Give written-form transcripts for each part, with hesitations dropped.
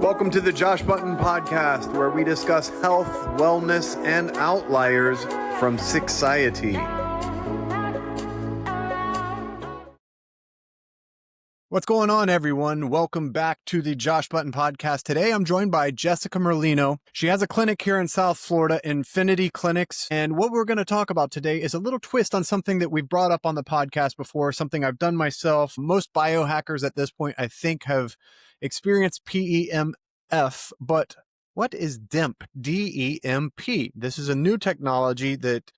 Welcome to the Josh Button Podcast, where we discuss health, wellness, and outliers from society. What's going on, everyone? Welcome back to the Josh Button Podcast. Today, I'm joined by Jessica Merlino. She has a clinic here in South Florida, Infinity Clinics. And what we're going to talk about today is a little twist on something that we've brought up on the podcast before, something I've done myself. Most biohackers at this point, I think, have experienced PEMF, but what is DEMP? DEMP. This is a new technology that,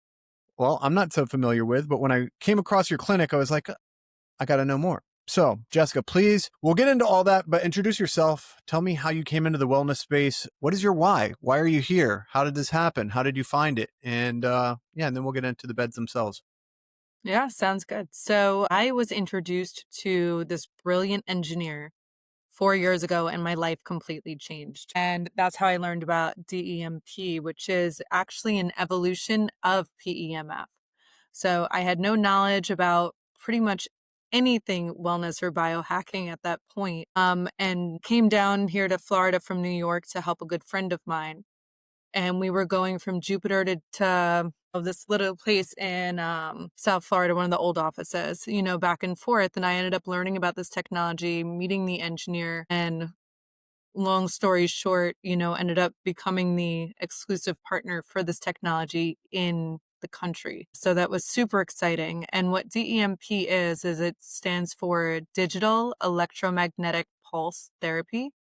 well, I'm not so familiar with, but when I came across your clinic, I was like, I got to know more. So, Jessica, please, we'll get into all that, but introduce yourself. Tell me how you came into the wellness space. What is your why? Why are you here? How did this happen? How did you find it? And and then we'll get into the beds themselves. Yeah, sounds good. So I was introduced to this brilliant engineer 4 years ago, and my life completely changed. And that's how I learned about DEMP, which is actually an evolution of PEMF. So I had no knowledge about pretty much anything wellness or biohacking at that point, and came down here to Florida from New York to help a good friend of mine. And we were going from Jupiter to this little place in South Florida, one of the old offices, back and forth. And I ended up learning about this technology, meeting the engineer, and long story short, ended up becoming the exclusive partner for this technology in the country. So that was super exciting. And what DEMP is it stands for Digital Electromagnetic Pulse Therapy,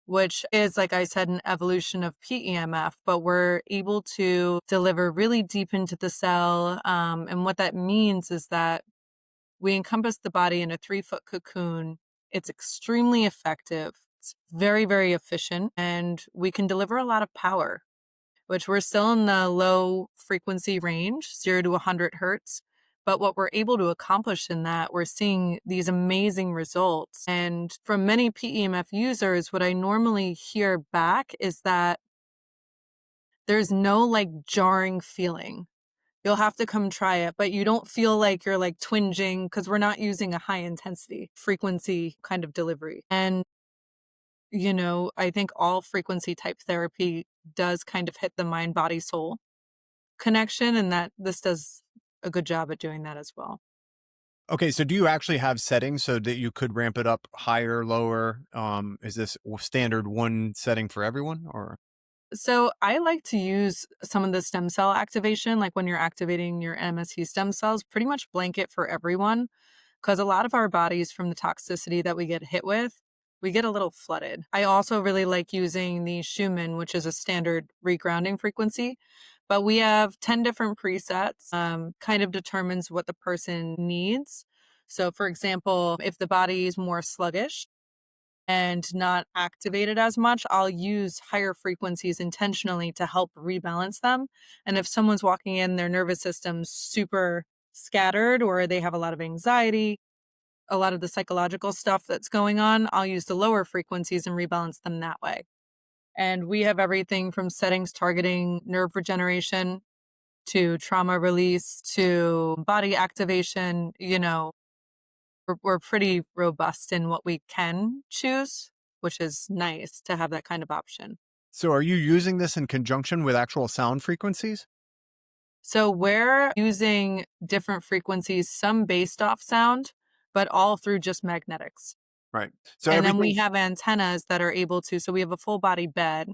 which is, like I said, an evolution of PEMF, but we're able to deliver really deep into the cell. And what that means is that we encompass the body in a 3-foot cocoon. It's extremely effective. It's very, very efficient, and we can deliver a lot of power, which we're still in the low frequency range, 0 to 100 hertz. But what we're able to accomplish in that, we're seeing these amazing results. And from many PEMF users, what I normally hear back is that there's no jarring feeling. You'll have to come try it, but you don't feel like you're twinging, because we're not using a high intensity frequency kind of delivery. And, I think all frequency type therapy does kind of hit the mind, body, soul connection, and that this does a good job at doing that as well. Okay, so do you actually have settings so that you could ramp it up higher, lower? Is this standard one setting for everyone, or? So I like to use some of the stem cell activation, like when you're activating your MSC stem cells, pretty much blanket for everyone, because a lot of our bodies, from the toxicity that we get hit with, we get a little flooded. I also really like using the Schumann, which is a standard regrounding frequency, but we have 10 different presets, kind of determines what the person needs. So for example, if the body is more sluggish and not activated as much, I'll use higher frequencies intentionally to help rebalance them. And if someone's walking in, their nervous system's super scattered, or they have a lot of anxiety, a lot of the psychological stuff that's going on, I'll use the lower frequencies and rebalance them that way. And we have everything from settings targeting nerve regeneration to trauma release to body activation. We're pretty robust in what we can choose, which is nice to have that kind of option. So are you using this in conjunction with actual sound frequencies? So we're using different frequencies, some based off sound, but all through just magnetics. Right. So And then we everything. have antennas that are able to, so we have a full body bed.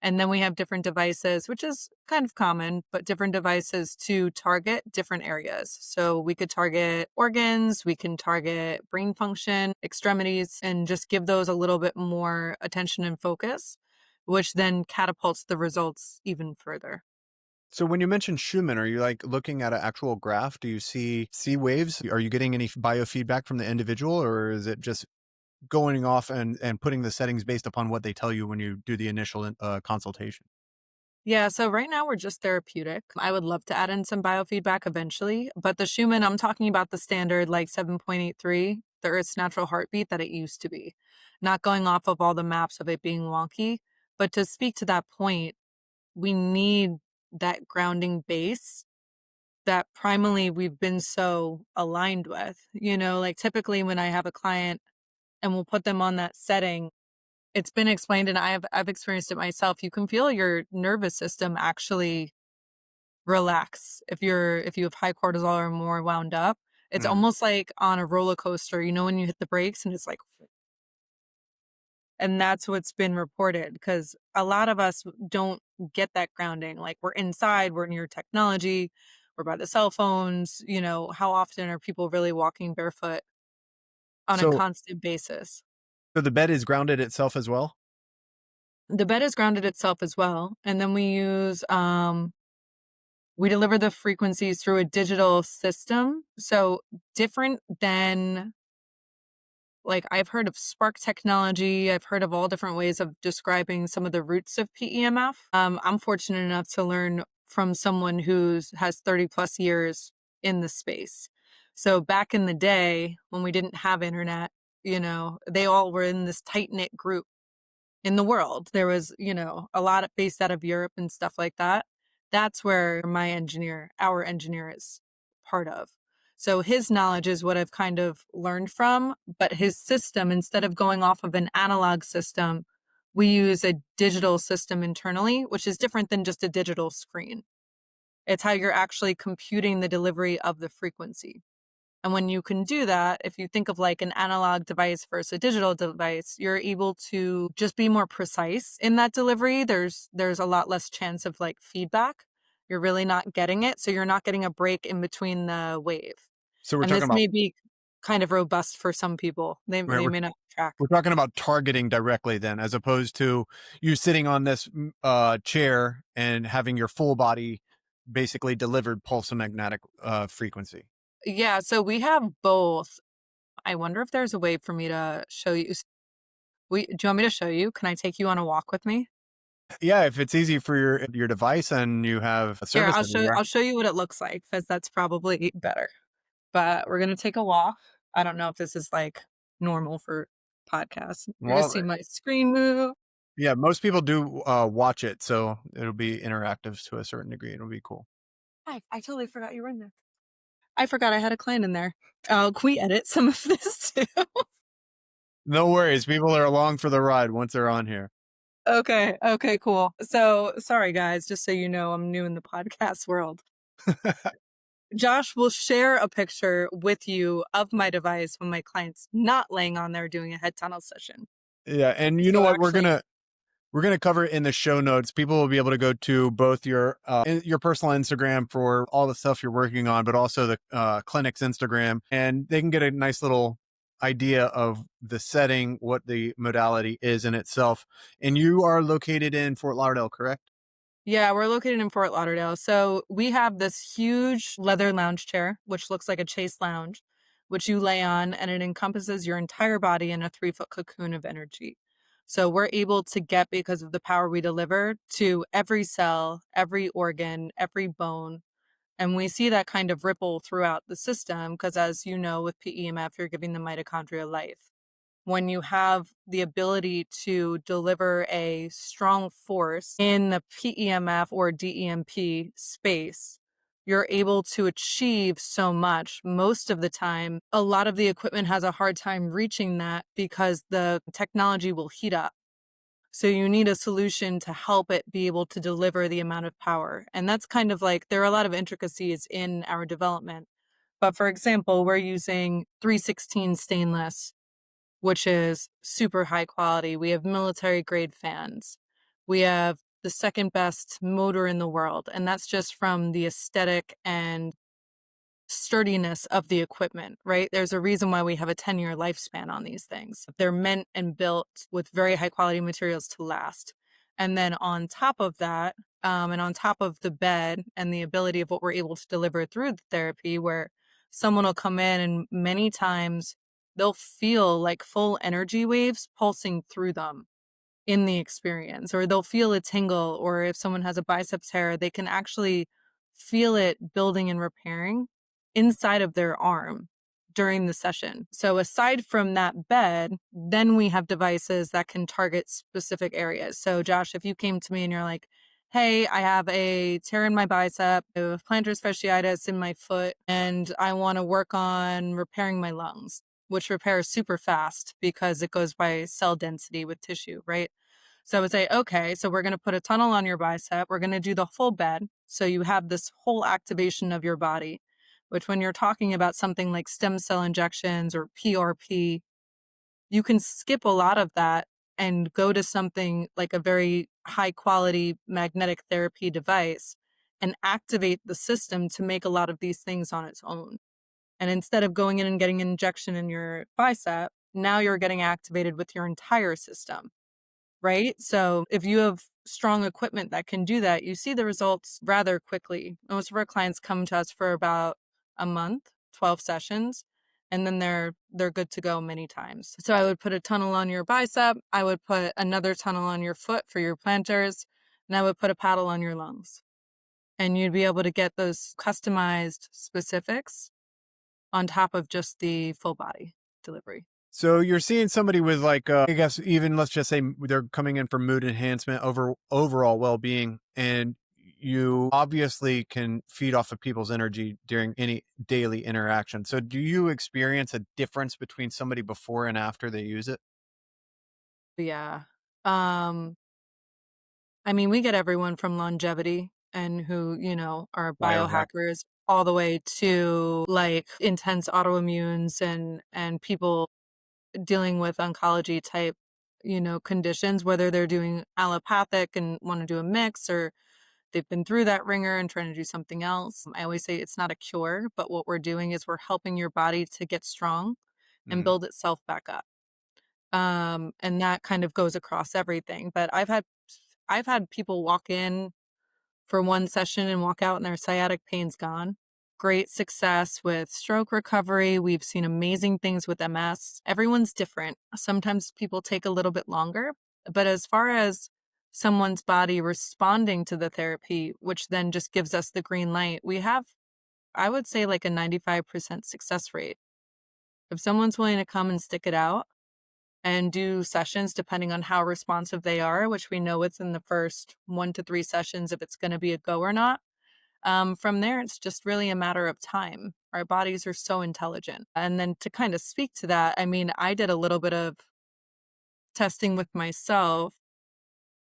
And then we have different devices, which is kind of common, but different devices to target different areas. So we could target organs, we can target brain function, extremities, and just give those a little bit more attention and focus, which then catapults the results even further. So when you mention Schumann, are you looking at an actual graph? Do you see waves? Are you getting any biofeedback from the individual, or is it just going off and putting the settings based upon what they tell you when you do the initial consultation? Yeah, so right now we're just therapeutic. I would love to add in some biofeedback eventually, but the Schumann, I'm talking about the standard 7.83, the Earth's natural heartbeat that it used to be, not going off of all the maps of it being wonky. But to speak to that point, we need that grounding base that primarily we've been so aligned with. Typically when I have a client and we'll put them on that setting, It's been explained, and I've experienced it myself. You can feel your nervous system actually relax if you have high cortisol or more wound up. It's Mm. almost like on a roller coaster, when you hit the brakes and it's like, and that's what's been reported because a lot of us don't get that grounding. Like we're inside, we're near technology, we're by the cell phones. How often are people really walking barefoot on a So, constant basis? so the bed is grounded itself as well? The bed is grounded itself as well. And then we deliver the frequencies through a digital system. So different than, like, I've heard of spark technology. I've heard of all different ways of describing some of the roots of PEMF. I'm fortunate enough to learn from someone who has 30 plus years in the space. So back in the day when we didn't have internet, they all were in this tight knit group in the world. There was, a lot of based out of Europe and stuff like that. That's where our engineer is part of. So his knowledge is what I've kind of learned from, but his system, instead of going off of an analog system, we use a digital system internally, which is different than just a digital screen. It's how you're actually computing the delivery of the frequency. And when you can do that, if you think of like an analog device versus a digital device, you're able to just be more precise in that delivery. There's a lot less chance of like feedback. You're really not getting it. So you're not getting a break in between the wave. So we're And talking this about may be kind of robust for some people. They right, they may not track. we're talking about targeting directly then, as opposed to you sitting on this chair and having your full body basically delivered pulse magnetic frequency. Yeah, so we have both. I wonder if there's a way for me to show you. Do you want me to show you? Can I take you on a walk with me? Yeah, if it's easy for your device and you have a Here, service everywhere. I'll show you what it looks like because that's probably better. But we're gonna take a walk. I don't know if this is like normal for podcasts. You're gonna Well, see my screen move. yeah, most people do watch it, so it'll be interactive to a certain degree. It'll be cool. I totally forgot you were in there. I forgot I had a client in there. Can we edit some of this too? No worries. People are along for the ride once they're on here. Okay, cool. So sorry guys, just so you know, I'm new in the podcast world. Josh will share a picture with you of my device when my client's not laying on there doing a head tunnel session. Yeah, and you know So what? actually, We're gonna cover it in the show notes. People will be able to go to both your personal Instagram for all the stuff you're working on, but also the clinic's Instagram, and they can get a nice little idea of the setting, what the modality is in itself. And you are located in Fort Lauderdale, correct? yeah, we're located in Fort Lauderdale. So we have this huge leather lounge chair, which looks like a chase lounge, which you lay on, and it encompasses your entire body in a 3-foot cocoon of energy. So we're able to get, because of the power we deliver, to every cell, every organ, every bone. And we see that kind of ripple throughout the system because, as you know, with PEMF, you're giving the mitochondria life. When you have the ability to deliver a strong force in the PEMF or DEMP space, you're able to achieve so much. Most of the time, a lot of the equipment has a hard time reaching that because the technology will heat up. So you need a solution to help it be able to deliver the amount of power. And that's kind of like, there are a lot of intricacies in our development. But for example, we're using 316 stainless, which is super high quality. We have military grade fans. We have the second best motor in the world. And that's just from the aesthetic and sturdiness of the equipment, right? There's a reason why we have a 10-year lifespan on these things. They're meant and built with very high quality materials to last. And then on top of that, and on top of the bed and the ability of what we're able to deliver through the therapy, where someone will come in and many times they'll feel like full energy waves pulsing through them in the experience, or they'll feel a tingle, or if someone has a biceps tear, they can actually feel it building and repairing inside of their arm during the session. So aside from that bed, then we have devices that can target specific areas. So Josh, if you came to me and you're like, hey, I have a tear in my bicep, I have plantar fasciitis in my foot, and I want to work on repairing my lungs. which repairs super fast because it goes by cell density with tissue, right? So I would say, okay, so we're going to put a tunnel on your bicep. We're going to do the full bed. So you have this whole activation of your body, which when you're talking about something like stem cell injections or PRP, you can skip a lot of that and go to something like a very high quality magnetic therapy device and activate the system to make a lot of these things on its own. And instead of going in and getting an injection in your bicep, now you're getting activated with your entire system, right? So if you have strong equipment that can do that, you see the results rather quickly. Most of our clients come to us for about a month, 12 sessions, and then they're good to go many times. So I would put a tunnel on your bicep, I would put another tunnel on your foot for your plantars, and I would put a paddle on your lungs. And you'd be able to get those customized specifics on top of just the full body delivery. So you're seeing somebody with like, I guess even let's just say they're coming in for mood enhancement, overall well-being, and you obviously can feed off of people's energy during any daily interaction. So do you experience a difference between somebody before and after they use it? Yeah. Um, I mean, we get everyone from longevity and who, are Biohack. biohackers all the way to like intense autoimmunes and people dealing with oncology type, conditions, whether they're doing allopathic and want to do a mix or they've been through that ringer and trying to do something else. I always say it's not a cure, but what we're doing is we're helping your body to get strong and Mm. build itself back up. And that kind of goes across everything. But I've had people walk in for one session and walk out and their sciatic pain's gone. Great success with stroke recovery. We've seen amazing things with MS. Everyone's different. Sometimes people take a little bit longer, but as far as someone's body responding to the therapy, which then just gives us the green light, we have, I would say, like a 95% success rate. If someone's willing to come and stick it out, and do sessions depending on how responsive they are, which we know within the first 1 to 3 sessions if it's going to be a go or not. From there, it's just really a matter of time. Our bodies are so intelligent. And then to kind of speak to that, I mean, I did a little bit of testing with myself.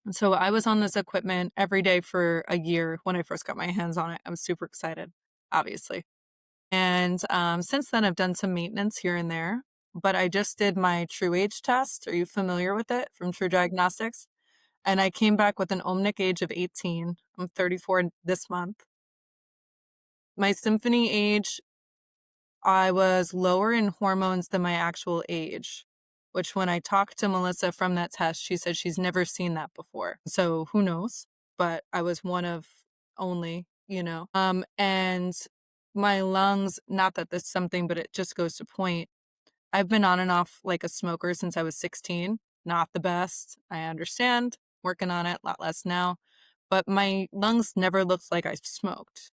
And so I was on this equipment every day for a year when I first got my hands on it. I was super excited, obviously. And since then, I've done some maintenance here and there, but I just did my True Age test. Are you familiar with it from True Diagnostics? And I came back with an ohmic age of 18. I'm 34 this month. My symphony age, I was lower in hormones than my actual age, which when I talked to Melissa from that test, she said she's never seen that before. So who knows? But I was one of only. And my lungs, not that that's something, but it just goes to point. I've been on and off like a smoker since I was 16. Not the best. I understand. Working on it, a lot less now. But my lungs never looked like I smoked.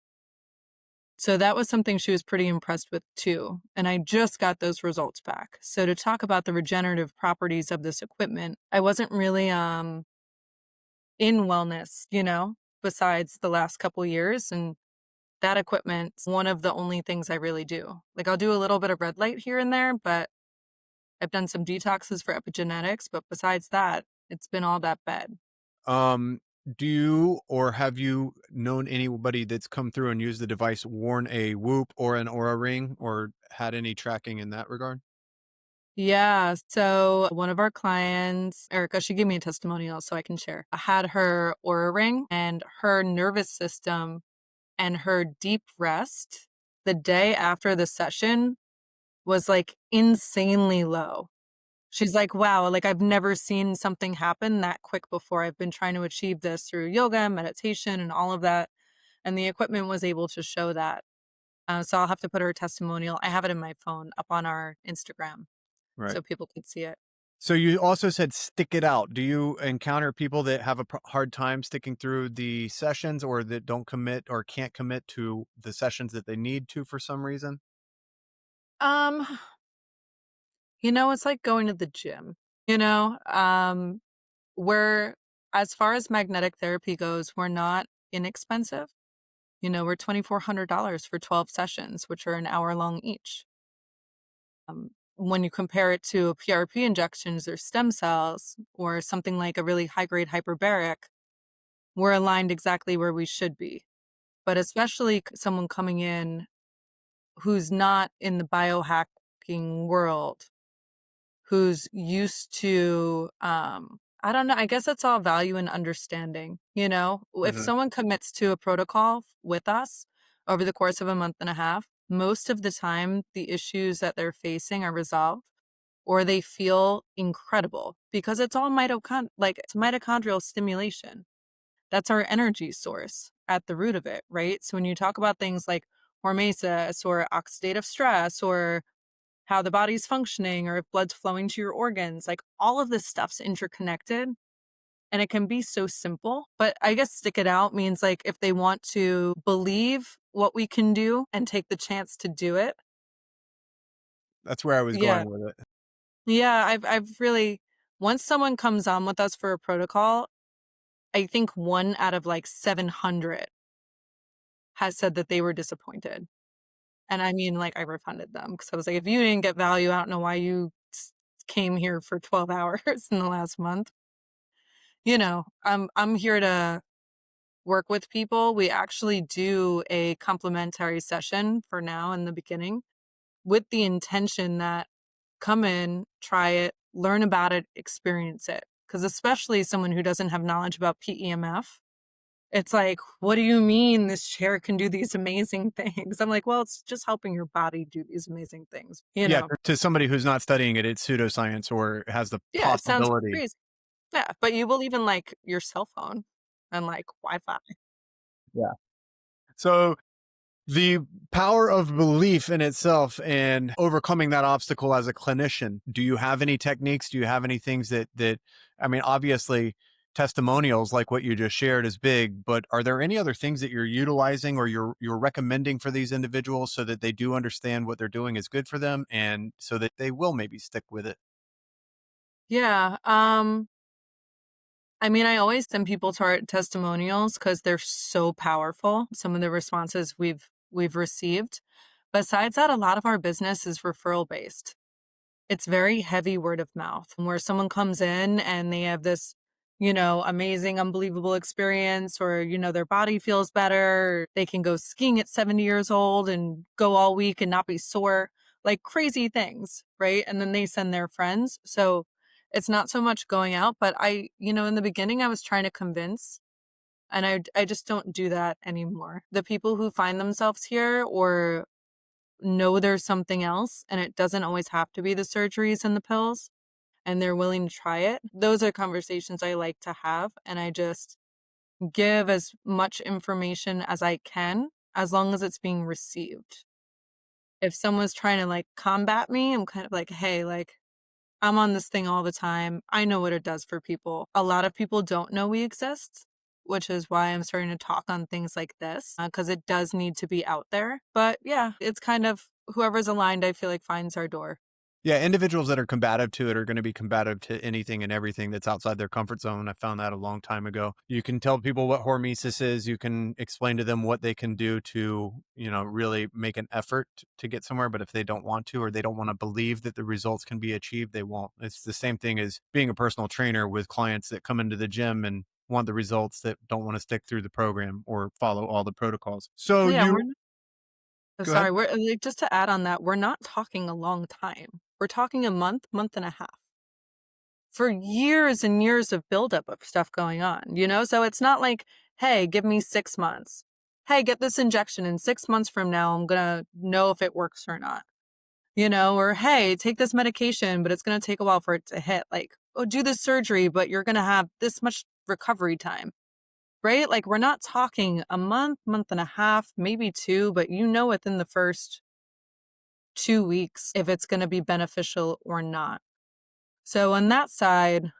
So that was something she was pretty impressed with too. And I just got those results back. So to talk about the regenerative properties of this equipment, I wasn't really in wellness, besides the last couple years. And that equipment's one of the only things I really do. Like I'll do a little bit of red light here and there, but I've done some detoxes for epigenetics. But besides that, it's been all that bed. Um, do you or have you known anybody that's come through and used the device, worn a Whoop or an Aura ring, or had any tracking in that regard? Yeah. So one of our clients, Erica, she gave me a testimonial so I can share. I had her Aura ring and her nervous system and her deep rest the day after the session was like insanely low. She's like, wow, like I've never seen something happen that quick before. I've been trying to achieve this through yoga, meditation, and all of that. And the equipment was able to show that. So I'll have to put her testimonial. I have it in my phone up on our Instagram Right. so people could see it. So you also said stick it out. Do you encounter people that have a hard time sticking through the sessions, or that don't commit or can't commit to the sessions that they need to for some reason? Um, it's like going to the gym, we're, as far as magnetic therapy goes, we're not inexpensive. We're $2,400 for 12 sessions, which are an hour long each. when you compare it to PRP injections or stem cells or something like a really high grade hyperbaric, we're aligned exactly where we should be. But especially someone coming in who's not in the biohacking world, who's used to, I don't know, I guess it's all value and understanding, you know? If Hmm. someone commits to a protocol with us over the course of a month and a half, most of the time the issues that they're facing are resolved or they feel incredible because it's all like it's mitochondrial stimulation. That's our energy source at the root of it, right? So when you talk about things like hormesis or oxidative stress or how the body's functioning or if blood's flowing to your organs, like all of this stuff's interconnected and it can be so simple. But I guess stick it out means like if they want to believe what we can do and take the chance to do it. That's where I was Yeah. going with it. Yeah. I've really, once someone comes on with us for a protocol, I think one out of like 700 has said that they were disappointed. And I mean, like, I refunded them because I was like, "If you didn't get value, I don't know why you came here for 12 hours in the last month." You know, I'm here to work with people. We actually do a complimentary session for now in the beginning with the intention that come in, try it, learn about it, experience it. Because especially someone who doesn't have knowledge about PEMF, it's like, "What do you mean this chair can do these amazing things?" I'm like, "Well, it's just helping your body do these amazing things," you Yeah, know? to somebody who's not studying it, it's pseudoscience or has the Yeah, it sounds possibility. crazy. Yeah, but you believe in, like, your cell phone and, like, Wi-Fi. Yeah. So the power of belief in itself and overcoming that obstacle as a clinician. Do you have any techniques? Do you have any things that I mean, obviously testimonials like what you just shared is big, but are there any other things that you're utilizing or you're recommending for these individuals so that they do understand what they're doing is good for them and so that they will maybe stick with it? Yeah, I mean, I always send people to our testimonials because 'cause they're so powerful, some of the responses we've received. Besides that, a lot of our business is referral based. It's very heavy word of mouth where someone comes in and they have this, amazing, unbelievable experience or, their body feels better. They can go skiing at 70 years old and go all week and not be sore, like crazy things, right? And then they send their friends. So it's not so much going out, but in the beginning, I was trying to convince and I just don't do that anymore. The people who find themselves here or know there's something else and it doesn't always have to be the surgeries and the pills and they're willing to try it. Those are conversations I like to have and I just give as much information as I can as long as it's being received. If someone's trying to like combat me, I'm kind of like, "Hey, like I'm on this thing all the time. I know what it does for people." A lot of people don't know we exist, which is why I'm starting to talk on things like this, because it does need to be out there. But yeah, it's kind of whoever's aligned, I feel like finds our door. Yeah, individuals that are combative to it are going to be combative to anything and everything that's outside their comfort zone. I found that a long time ago. You can tell people what hormesis is. You can explain to them what they can do to, really make an effort to get somewhere. But if they don't want to, or they don't want to believe that the results can be achieved, they won't. It's the same thing as being a personal trainer with clients that come into the gym and want the results that don't want to stick through the program or follow all the protocols. So Yeah, you go ahead. sorry, we're like, just to add on that, we're not talking a long time. We're talking a month, month and a half. For years and years of buildup of stuff going on, So it's not like, "Hey, give me 6 months. Hey, get this injection, and 6 months from now, I'm gonna know if it works or not." Or, "Hey, take this medication, but it's gonna take a while for it to hit." Like, "Oh, do this surgery, but you're gonna have this much recovery time." Right? Like, we're not talking a month, month and a half, maybe 2, but within the first 2 weeks if it's gonna be beneficial or not. So on that side,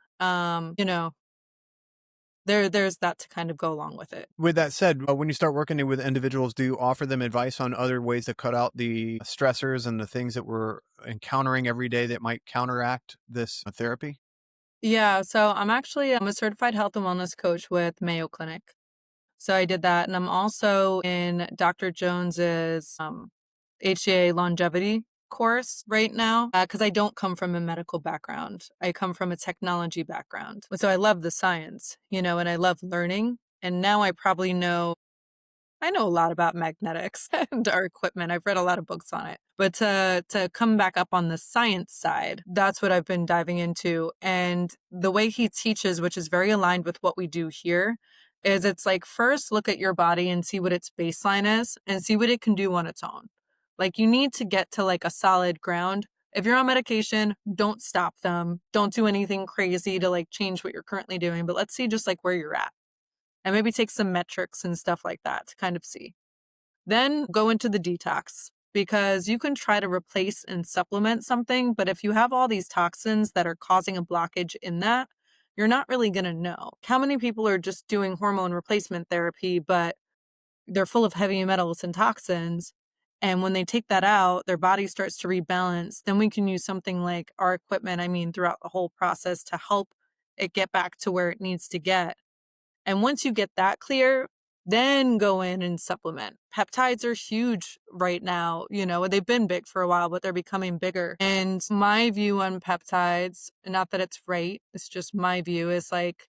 there's that to kind of go along with it. With that said, when you start working with individuals, do you offer them advice on other ways to cut out the stressors and the things that we're encountering every day that might counteract this therapy? Yeah, so I'm a certified health and wellness coach with Mayo Clinic. So I did that, and I'm also in Dr. Jones's HCA longevity. course right now because I don't come from a medical background. I come from a technology background. So I love the science, and I love learning. And now I know a lot about magnetics and our equipment. I've read a lot of books on it. But to come back up on the science side, that's what I've been diving into. And the way he teaches, which is very aligned with what we do here, is it's like first look at your body and see what its baseline is and see what it can do on its own. Like you need to get to like a solid ground. If you're on medication, don't stop them. Don't do anything crazy to like change what you're currently doing, but let's see just like where you're at and maybe take some metrics and stuff like that to kind of see. Then go into the detox because you can try to replace and supplement something, but if you have all these toxins that are causing a blockage in that, you're not really going to know. How many people are just doing hormone replacement therapy, but they're full of heavy metals and toxins? And when they take that out, their body starts to rebalance. Then we can use something like our equipment, throughout the whole process to help it get back to where it needs to get. And once you get that clear, then go in and supplement. Peptides are huge right now. They've been big for a while, but they're becoming bigger. And my view on peptides, not that it's right, it's just my view, is like,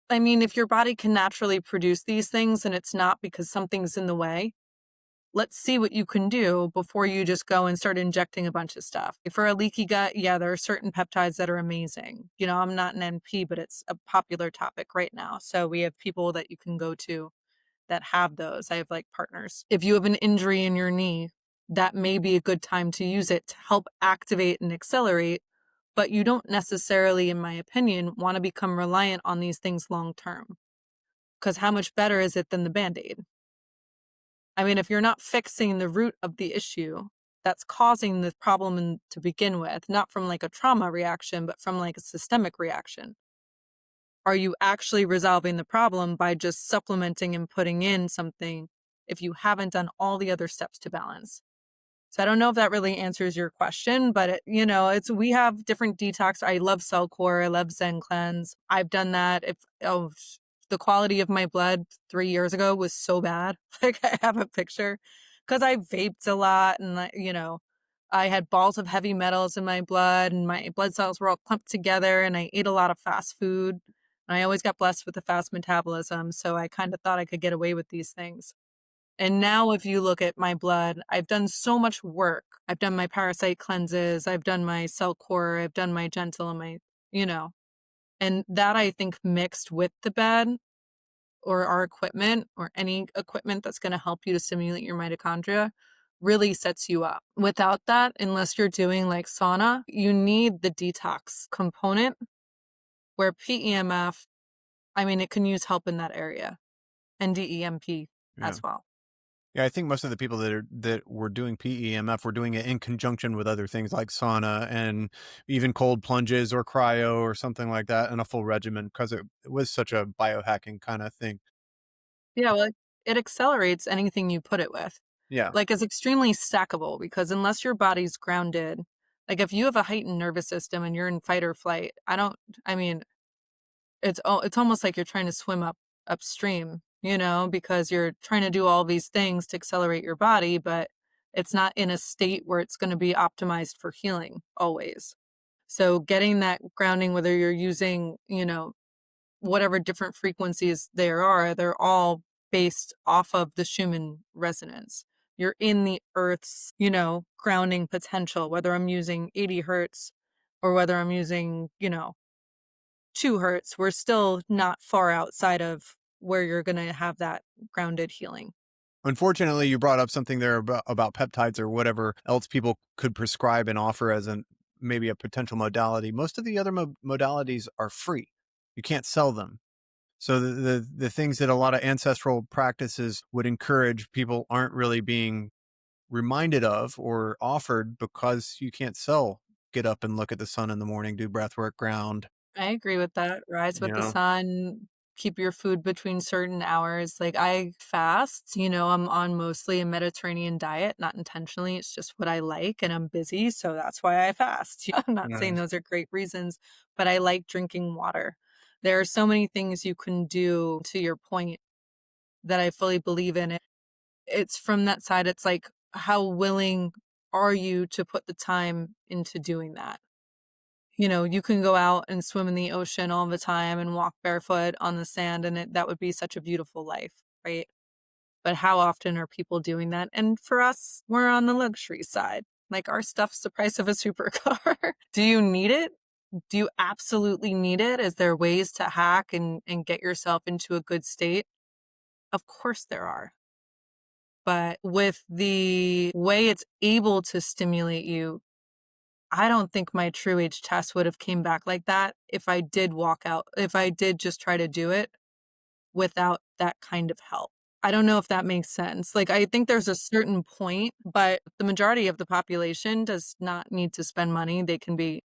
if your body can naturally produce these things and it's not because something's in the way, let's see what you can do before you just go and start injecting a bunch of stuff. For a leaky gut, yeah, there are certain peptides that are amazing. I'm not an NP, but it's a popular topic right now. So we have people that you can go to that have those. I have like partners. If you have an injury in your knee, that may be a good time to use it to help activate and accelerate. But you don't necessarily, in my opinion, want to become reliant on these things long term. Because how much better is it than the Band-Aid? If you're not fixing the root of the issue that's causing the problem to begin with, not from like a trauma reaction, but from like a systemic reaction, are you actually resolving the problem by just supplementing and putting in something if you haven't done all the other steps to balance? So I don't know if that really answers your question, but we have different detox. I love Cell Core. I love Zen Cleanse. I've done that. The quality of my blood 3 years ago was so bad. Like I have a picture because I vaped a lot and I had balls of heavy metals in my blood and my blood cells were all clumped together and I ate a lot of fast food. And I always got blessed with a fast metabolism. So I kind of thought I could get away with these things. And now if you look at my blood, I've done so much work. I've done my parasite cleanses, I've done my cell core, I've done my gentle and my, and that I think mixed with the bed or our equipment or any equipment that's going to help you to stimulate your mitochondria really sets you up. Without that, unless you're doing like sauna, you need the detox component where PEMF, it can use help in that area and DEMP Yeah. as well. Yeah, I think most of the people that were doing PEMF were doing it in conjunction with other things like sauna and even cold plunges or cryo or something like that in a full regimen because it was such a biohacking kind of thing. Yeah, well, it accelerates anything you put it with. Yeah. Like, it's extremely stackable because unless your body's grounded, like if you have a heightened nervous system and you're in fight or flight, I mean, it's almost like you're trying to swim upstream, because you're trying to do all these things to accelerate your body, but it's not in a state where it's going to be optimized for healing always. So getting that grounding, whether you're using, whatever different frequencies there are, they're all based off of the Schumann resonance. You're in the Earth's, grounding potential, whether I'm using 80 hertz or whether I'm using, 2 hertz, we're still not far outside of where you're going to have that grounded healing. Unfortunately, you brought up something there about peptides or whatever else people could prescribe and offer as maybe a potential modality. Most of the other modalities are free. You can't sell them. So the things that a lot of ancestral practices would encourage people aren't really being reminded of or offered because you can't sell. Get up and look at the sun in the morning, do breath work, ground, I agree with that. Rise you with the know. sun, keep your food between certain hours. Like I fast, I'm on mostly a Mediterranean diet, not intentionally. It's just what I like and I'm busy. So that's why I fast. I'm not saying Nice. those are great reasons, but I like drinking water. There are so many things you can do to your point that I fully believe in it. It's from that side. It's like how willing are you to put the time into doing that? You know, you can go out and swim in the ocean all the time and walk barefoot on the sand, and that would be such a beautiful life, right? But how often are people doing that? And for us, we're on the luxury side. Like our stuff's the price of a supercar. Do you need it? Do you absolutely need it? Is there ways to hack and get yourself into a good state? Of course there are. But with the way it's able to stimulate you, I don't think my true age test would have came back like that if I did just try to do it without that kind of help. I don't know if that makes sense. Like, I think there's a certain point, but the majority of the population does not need to spend money. They can be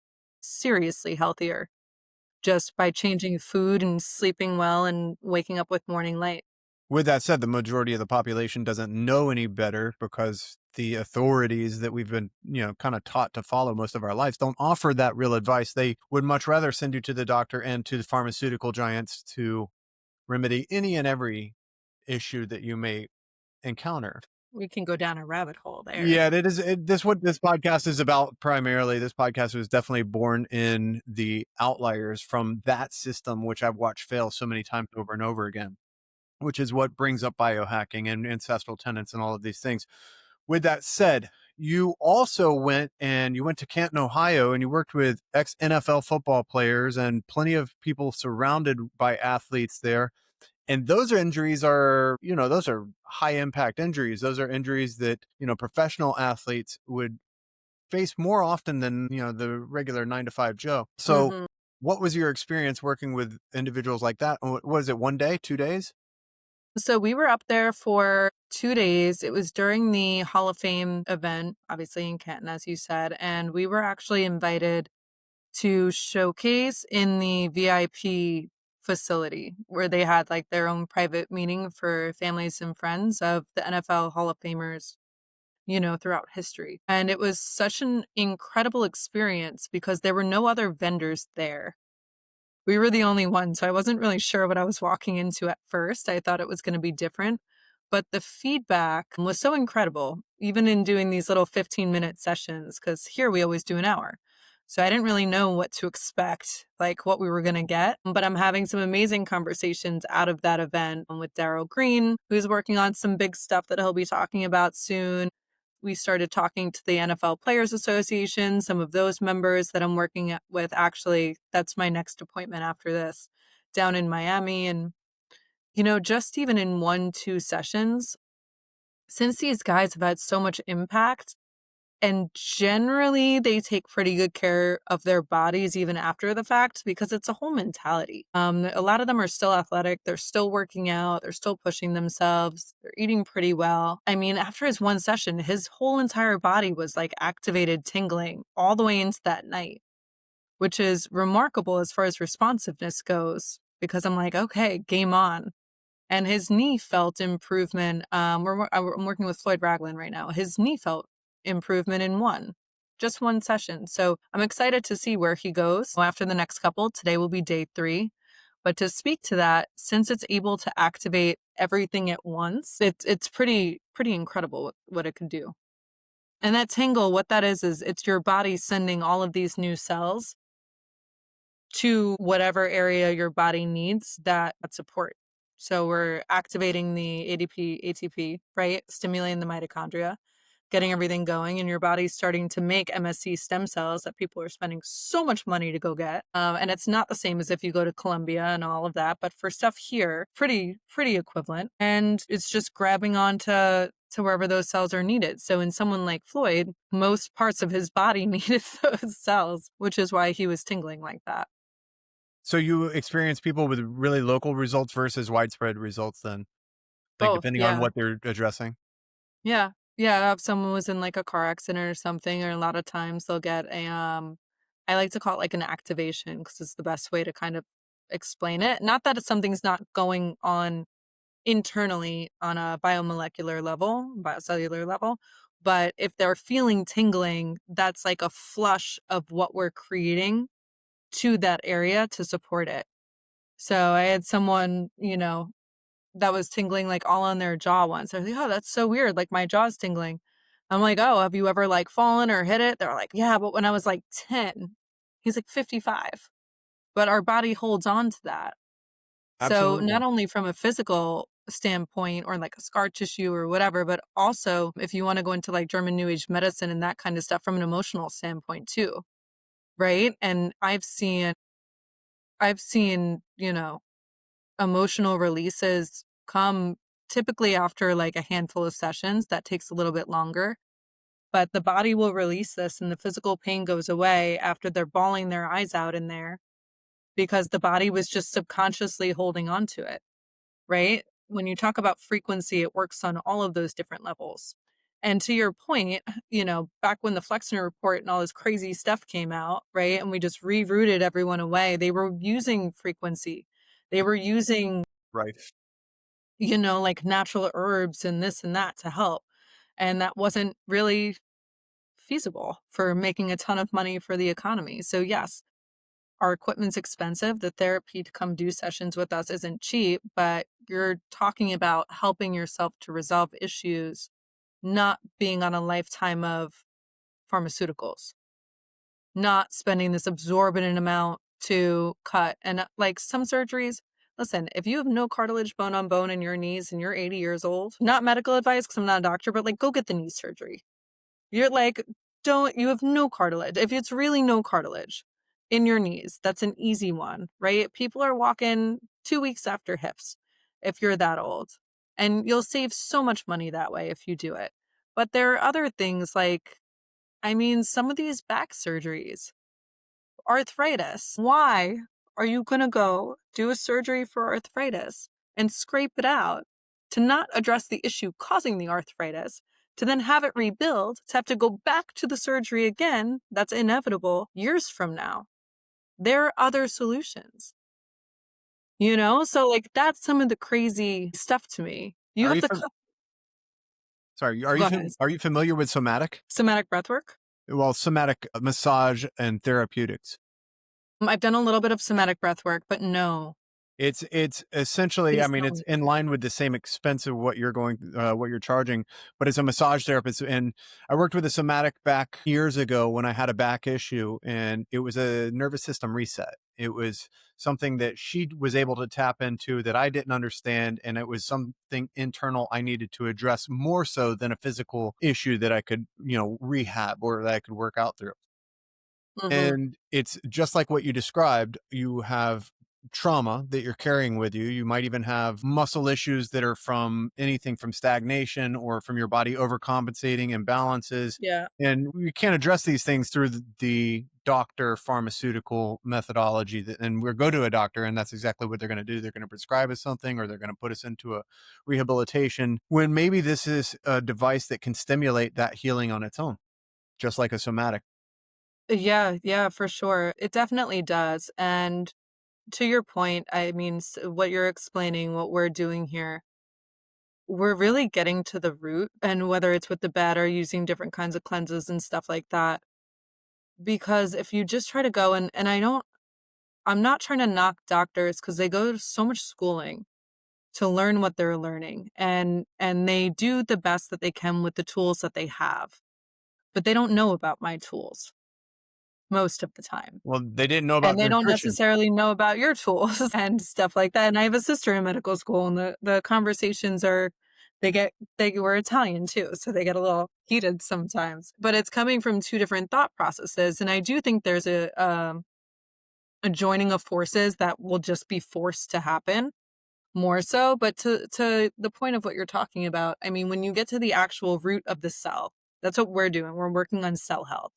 seriously healthier just by changing food and sleeping well and waking up with morning light. With that said, the majority of the population doesn't know any better because the authorities that we've been, kind of taught to follow most of our lives don't offer that real advice. They would much rather send you to the doctor and to the pharmaceutical giants to remedy any and every issue that you may encounter. We can go down a rabbit hole there. Yeah, it is. This what this podcast is about primarily. This podcast was definitely born in the outliers from that system, which I've watched fail so many times over and over again, which is what brings up biohacking and ancestral tenets and all of these things. With that said, you also went to Canton, Ohio, and you worked with ex NFL football players and plenty of people surrounded by athletes there. And those injuries are, those are high impact injuries. Those are injuries that, professional athletes would face more often than, the regular 9 to 5 Joe. So Mhm. what was your experience working with individuals like that? What was it, 1 day, 2 days? So we were up there for 2 days. It was during the Hall of Fame event, obviously in Canton, as you said, and we were actually invited to showcase in the VIP facility where they had like their own private meeting for families and friends of the NFL Hall of Famers, throughout history. And it was such an incredible experience because there were no other vendors there. We were the only ones, so I wasn't really sure what I was walking into at first. I thought it was gonna be different, but the feedback was so incredible, even in doing these little 15-minute sessions, because here we always do an hour. So I didn't really know what to expect, like what we were gonna get, but I'm having some amazing conversations out of that event with Daryl Green, who's working on some big stuff that he'll be talking about soon. We started talking to the NFL Players Association, some of those members that I'm working with. Actually, that's my next appointment after this down in Miami. And, just even in 1, 2 sessions, since these guys have had so much impact, and generally, they take pretty good care of their bodies even after the fact because it's a whole mentality. A lot of them are still athletic. They're still working out. They're still pushing themselves. They're eating pretty well. I mean, after his one session, his whole entire body was like activated tingling all the way into that night, which is remarkable as far as responsiveness goes because I'm like, okay, game on. And his knee felt improvement. I'm working with Floyd Ragland right now. His knee felt improvement in just one session. So I'm excited to see where he goes after the next couple. Today will be day 3. But to speak to that, since it's able to activate everything at once, it's pretty incredible what it can do. And that tingle, what that is it's your body sending all of these new cells to whatever area your body needs that support. So we're activating the ADP, ATP, right? Stimulating the mitochondria, getting everything going, and your body's starting to make MSC stem cells that people are spending so much money to go get. And it's not the same as if you go to Colombia and all of that, but for stuff here, pretty equivalent. And it's just grabbing onto wherever those cells are needed. So in someone like Floyd, most parts of his body needed those cells, which is why he was tingling like that. So you experience people with really local results versus widespread results then, like Both, depending on yeah. what they're addressing? Yeah. Yeah, if someone was in, like, a car accident or something, or a lot of times they'll get I like to call it, like, an activation because it's the best way to kind of explain it. Not that it's something's not going on internally on a biomolecular level, biocellular level, but if they're feeling tingling, that's like a flush of what we're creating to that area to support it. So I had someone, that was tingling, like, all on their jaw once. I was like, "Oh, that's so weird, like, my jaw's tingling." I'm like, "Oh, have you ever, like, fallen or hit it?" They're like, "Yeah, but when I was, like, 10." He's like, "55." But our body holds on to that. So, not Absolutely. only from a physical standpoint or, like, a scar tissue or whatever, but also if you wanna go into, like, German New Age medicine and that kind of stuff from an emotional standpoint too, right? And I've seen, emotional releases come typically after, like, a handful of sessions. That takes a little bit longer. But the body will release this and the physical pain goes away after they're bawling their eyes out in there because the body was just subconsciously holding on to it, right? When you talk about frequency, it works on all of those different levels. And to your point, back when the Flexner report and all this crazy stuff came out, right? And we just rerouted everyone away, they were using frequency. They were using, Right. like natural herbs and this and that to help. And that wasn't really feasible for making a ton of money for the economy. So yes, our equipment's expensive. The therapy to come do sessions with us isn't cheap, but you're talking about helping yourself to resolve issues, not being on a lifetime of pharmaceuticals, not spending this exorbitant amount to cut. And like some surgeries, listen, if you have no cartilage bone on bone in your knees and you're 80 years old, not medical advice because I'm not a doctor, but like go get the knee surgery. You're like, don't you have no cartilage. If it's really no cartilage in your knees, that's an easy one, right? People are walking 2 weeks after hips if you're that old. And you'll save so much money that way if you do it. But there are other things like, some of these back surgeries, arthritis. Why are you going to go do a surgery for arthritis and scrape it out to not address the issue causing the arthritis, to then have it rebuild, to have to go back to the surgery again? That's inevitable years from now. There are other solutions, So, like, that's some of the crazy stuff to me. You Are have you to fam- sorry, are go you ahead. are you familiar with somatic? Somatic breathwork. Well, somatic massage and therapeutics. I've done a little bit of somatic breathwork, but no. It's essentially, I Please mean, tell it's me. in line with the same expense of what you're charging, but it's a massage therapist. And I worked with a somatic back years ago when I had a back issue, and it was a nervous system reset. It was something that she was able to tap into that I didn't understand, and it was something internal I needed to address more so than a physical issue that I could, rehab or that I could work out through. Mhm. And it's just like what you described. You have trauma that you're carrying with you. You might even have muscle issues that are from anything from stagnation or from your body overcompensating imbalances. Yeah. And you can't address these things through the doctor pharmaceutical methodology. And we go to a doctor, and that's exactly what they're going to do. They're going to prescribe us something, or they're going to put us into a rehabilitation when maybe this is a device that can stimulate that healing on its own, just like a somatic. Yeah, yeah, for sure. It definitely does. And to your point, what you're explaining, what we're doing here, we're really getting to the root, and whether it's with the bed or using different kinds of cleanses and stuff like that. Because if you just try to go and I'm not trying to knock doctors because they go to so much schooling to learn what they're learning and they do the best that they can with the tools that they have. But they don't know about my tools most of the time. Well, they didn't know And about they don't nutrition. necessarily know about your tools and stuff like that, and I have a sister in medical school, and the conversations are they were Italian too, so they get a little heated sometimes, but it's coming from 2 different thought processes, and I do think there's a joining of forces that will just be forced to happen more so, but to the point of what you're talking about, when you get to the actual root of the cell, that's what we're doing, we're working on cell health.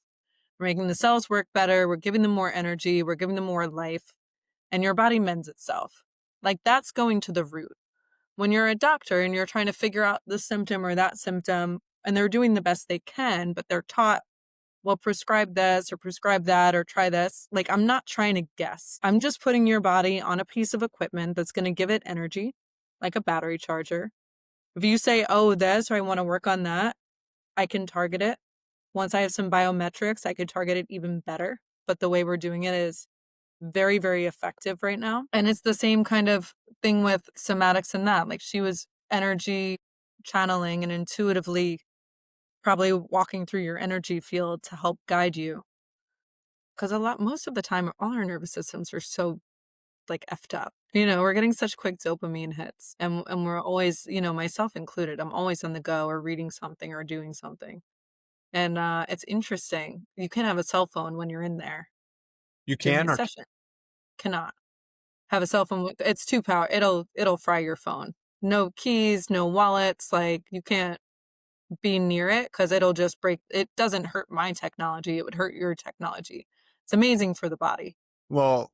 We're making the cells work better. We're giving them more energy. We're giving them more life. And your body mends itself. Like that's going to the root. When you're a doctor and you're trying to figure out this symptom or that symptom, and they're doing the best they can, but they're taught, well, prescribe this or prescribe that or try this. Like, I'm not trying to guess. I'm just putting your body on a piece of equipment that's going to give it energy, like a battery charger. If you say, oh, this, or I want to work on that, I can target it. Once I have some biometrics, I could target it even better. But the way we're doing it is very, very effective right now. And it's the same kind of thing with somatics and that. Like she was energy channeling and intuitively probably walking through your energy field to help guide you. Because most of the time, all our nervous systems are so like effed up. We're getting such quick dopamine hits, and we're always, myself included. I'm always on the go or reading something or doing something, and it's interesting. You can have a cell phone when you're in there You doing a can, or session. Cannot have a cell phone. It's too power. It'll fry your phone. No keys, no wallets. Like you can't be near it because it'll just break. It doesn't hurt my technology. It would hurt your technology. It's amazing for the body. well,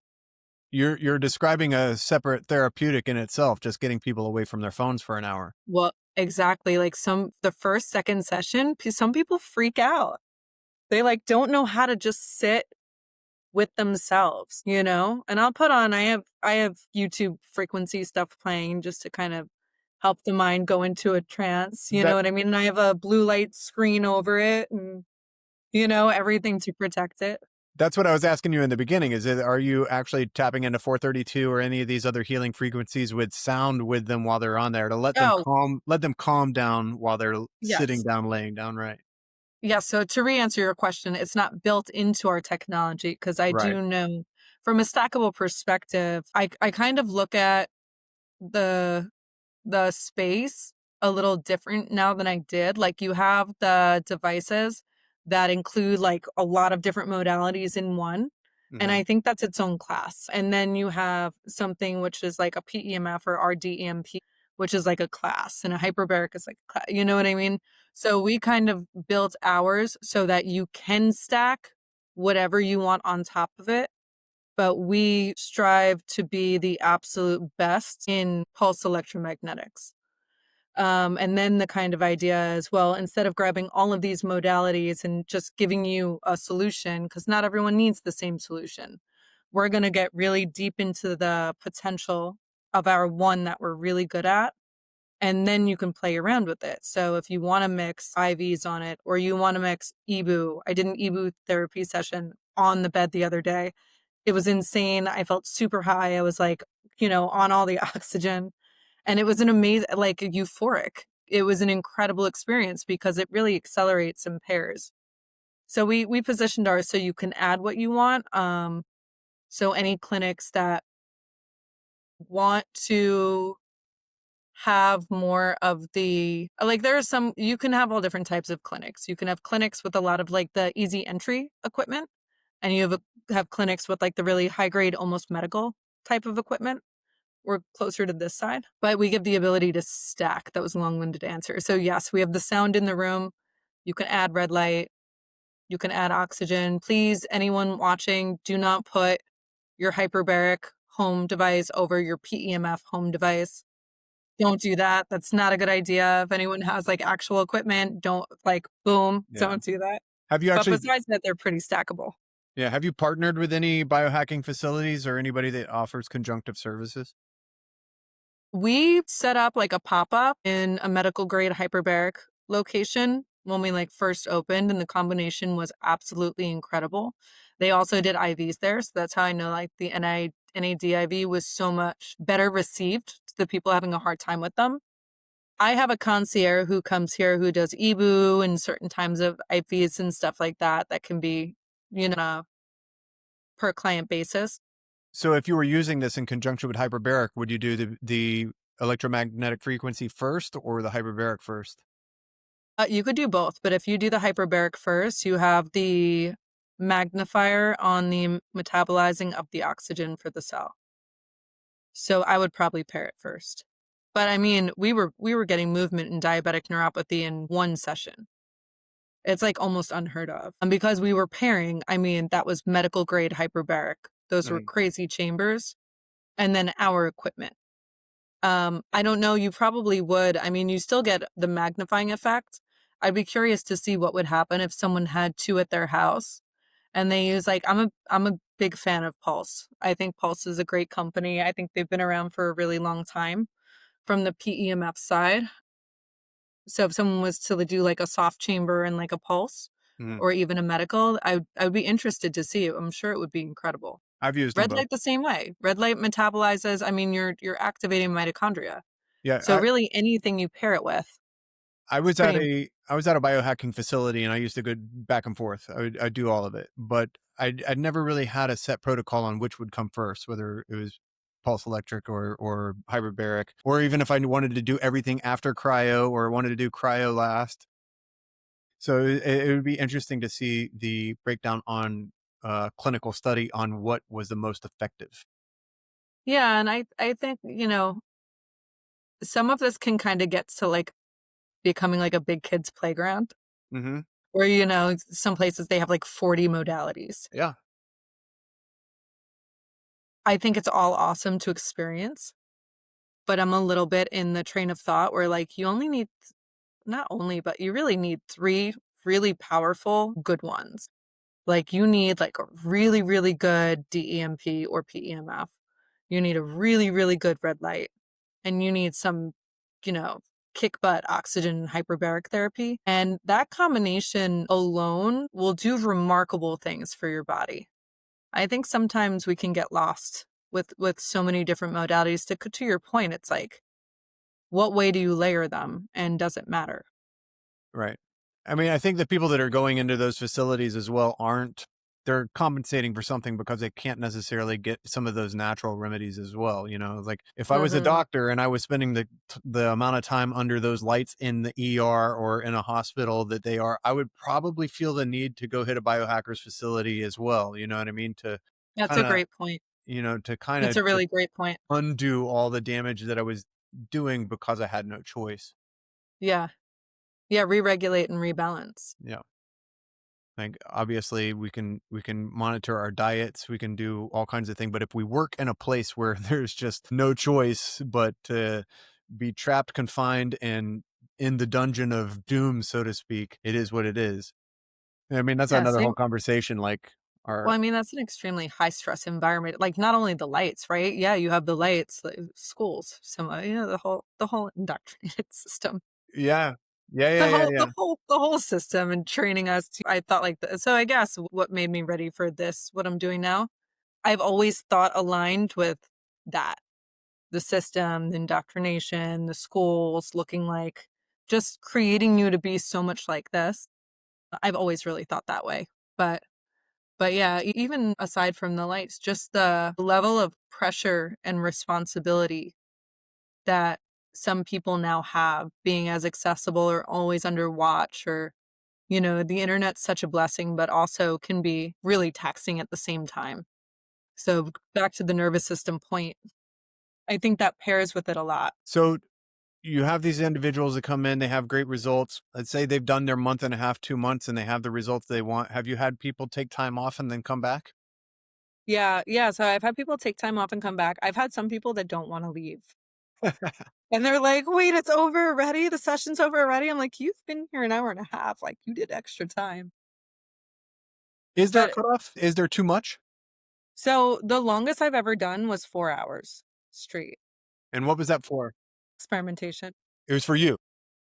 you're describing a separate therapeutic in itself, just getting people away from their phones for an hour. Well, exactly. Like the first, second session, some people freak out. They like don't know how to just sit with themselves. And I have YouTube frequency stuff playing just to kind of help the mind go into a trance. You know That what I mean? And I have a blue light screen over it and everything to protect it. that's what I was asking you in the beginning. Are you actually tapping into 432 or any of these other healing frequencies with sound with them while they're on there to Oh, let them calm down while they're sitting yes. down, laying down, right? Yeah, so to re-answer your question, it's not built into our technology because I Right. do know from a stackable perspective, I kind of look at the space a little different now than I did. Like you have the devices that include like a lot of different modalities in one. And Mhm. I think that's its own class. And then you have something which is like a PEMF or RDEMP, which is like a class, and a hyperbaric is like a class. You know what I mean? So we kind of built ours so that you can stack whatever you want on top of it, but we strive to be the absolute best in pulse electromagnetics. And then the kind of idea is, well, instead of grabbing all of these modalities and just giving you a solution, because not everyone needs the same solution, we're going to get really deep into the potential of our one that we're really good at. And then you can play around with it. So if you want to mix IVs on it or you want to mix EBU, I did an EBU therapy session on the bed the other day. It was insane. I felt super high. I was like, on all the oxygen. And it was an amazing, like euphoric. It was an incredible experience because it really accelerates and pairs. So we positioned ours so you can add what you want. So any clinics that want to have more of the like there are some you can have all different types of clinics. You can have clinics with a lot of like the easy entry equipment, and have clinics with like the really high grade, almost medical type of equipment. We're closer to this side, but we give the ability to stack. That was a long-winded answer. So yes, we have the sound in the room. You can add red light. You can add oxygen. Please, anyone watching, do not put your hyperbaric home device over your PEMF home device. Don't do that. That's not a good idea. If anyone has like actual equipment, don't like boom, Yeah. don't do that. Have you But actually besides that, they're pretty stackable. Yeah, have you partnered with any biohacking facilities or anybody that offers conjunctive services? We set up like a pop-up in a medical grade hyperbaric location when we like first opened, and the combination was absolutely incredible. They also did IVs there, so that's how I know like the NADIV was so much better received to the people having a hard time with them. I have a concierge who comes here who does EBU and certain times of IVs and stuff like that that can be, per client basis. So if you were using this in conjunction with hyperbaric, would you do the electromagnetic frequency first or the hyperbaric first? You could do both, but if you do the hyperbaric first, you have the magnifier on the metabolizing of the oxygen for the cell. So I would probably pair it first. But I mean, we were getting movement in diabetic neuropathy in one session. It's like almost unheard of. And because we were pairing, I mean, that was medical grade hyperbaric. Those were Right. crazy chambers. And then our equipment. I don't know, you probably would. I mean, you still get the magnifying effect. I'd be curious to see what would happen if someone had two at their house and they use like I'm a big fan of Pulse. I think Pulse is a great company. I think they've been around for a really long time from the PEMF side. So if someone was to do like a soft chamber and like a pulse Mhm. or even a medical, I would be interested to see it. I'm sure it would be incredible. I've used them Red both. light the same way. Red light metabolizes, I mean, you're activating mitochondria. Yeah, So really anything you pair it with, I it's was at pretty a I was at a biohacking facility and I used to go back and forth. I'd do all of it, but I'd never really had a set protocol on which would come first, whether it was pulse electric or hyperbaric, or even if I wanted to do everything after cryo or wanted to do cryo last. So it would be interesting to see the breakdown on clinical study on what was the most effective. Yeah, and I think, some of this can kinda get to, like, becoming like a big kid's playground Hmm. where, some places they have, like, 40 modalities. Yeah. I think it's all awesome to experience, but I'm a little bit in the train of thought where, like, you only need not only, but you really need 3 really powerful good ones. Like, you need, like, a really, really good DEMP or PEMF. You need a really, really good red light, and you need some, you know, kick butt oxygen hyperbaric therapy, and that combination alone will do remarkable things for your body. I think sometimes we can get lost with so many different modalities. To your point, it's like, what way do you layer them, and does it matter? Right. I mean, I think the people that are going into those facilities as well aren't they're compensating for something because they can't necessarily get some of those natural remedies as well, Like if I was a Mhm. doctor and I was spending the amount of time under those lights in the ER or in a hospital that they are, I would probably feel the need to go hit a biohacker's facility as well, you know what I mean? To That's kind a of, great point. to kind That's of a to really great point. undo all the damage that I was doing because I had no choice. Yeah. Yeah, re-regulate and rebalance. Yeah. Like obviously we can monitor our diets, we can do all kinds of things, but if we work in a place where there's just no choice but to be trapped, confined, and in the dungeon of doom, so to speak, it is what it is. I mean, that's Yeah, another whole same. conversation. Like Well, our I mean, that's an extremely high stress environment. Like, not only the lights, right? Yeah, you have the lights, the schools, some, the whole indoctrinated system. yeah. Yeah, yeah, The yeah, whole the yeah. whole the whole system and training us to I thought like so I guess what made me ready for this, what I'm doing now, I've always thought aligned with that. The system, the indoctrination, the schools looking like just creating you to be so much like this. I've always really thought that way. But but yeah, even aside from the lights, just the level of pressure and responsibility that some people now have being as accessible or always under watch or, the internet's such a blessing, but also can be really taxing at the same time. So back to the nervous system point, I think that pairs with it a lot. So you have these individuals that come in, they have great results. Let's say they've done their month and a half, 2 months, and they have the results they want. Have you had people take time off and then come back? Yeah, yeah, so I've had people take time off and come back. I've had some people that don't wanna leave. And they're like, "Wait, it's over already? The session's over already?" I'm like, "You've been here an hour and a half, like, you did extra time." Is there a But cutoff? Is there too much? so the longest I've ever done was 4 hours straight And what was that for? experimentation. It was for you.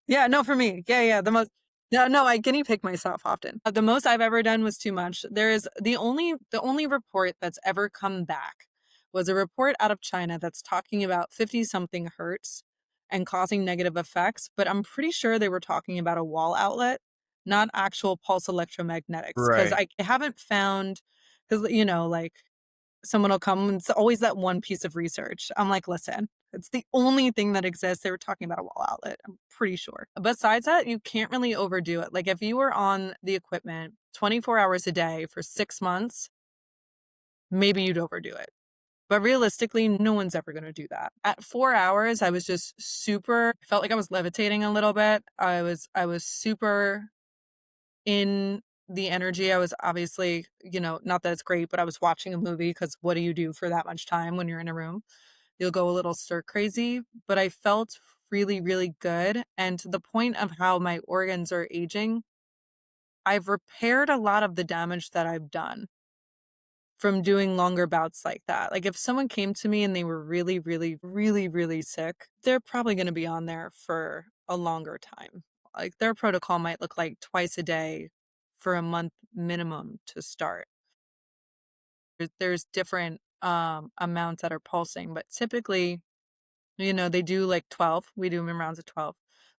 Yeah, no, for me. Yeah, yeah, the most no, no, I guinea pig myself often. The most I've ever done was too much. There is the only report that's ever come back was a report out of China that's talking about 50 something hertz and causing negative effects, but I'm pretty sure they were talking about a wall outlet, not actual pulse electromagnetics, because Right. I haven't found because like someone will come and it's always that one piece of research. I'm like, listen, it's the only thing that exists. They were talking about a wall outlet, I'm pretty sure. Besides that, you can't really overdo it. Like if you were on the equipment 24 hours a day for 6 months, maybe you'd overdo it. But realistically, no one's ever going to do that. At 4 hours, I was just super, felt like I was levitating a little bit. I was super in the energy. I was obviously, not that it's great, but I was watching a movie because what do you do for that much time when you're in a room? You'll go a little stir crazy, but I felt really, really good. And to the point of how my organs are aging, I've repaired a lot of the damage that I've done from doing longer bouts like that. Like if someone came to me and they were really, really, really, really sick, they're probably going to be on there for a longer time. Like their protocol might look like twice a day for a month minimum to start. There's different amounts that are pulsing, but typically, they do like 12. We do them in rounds of 12.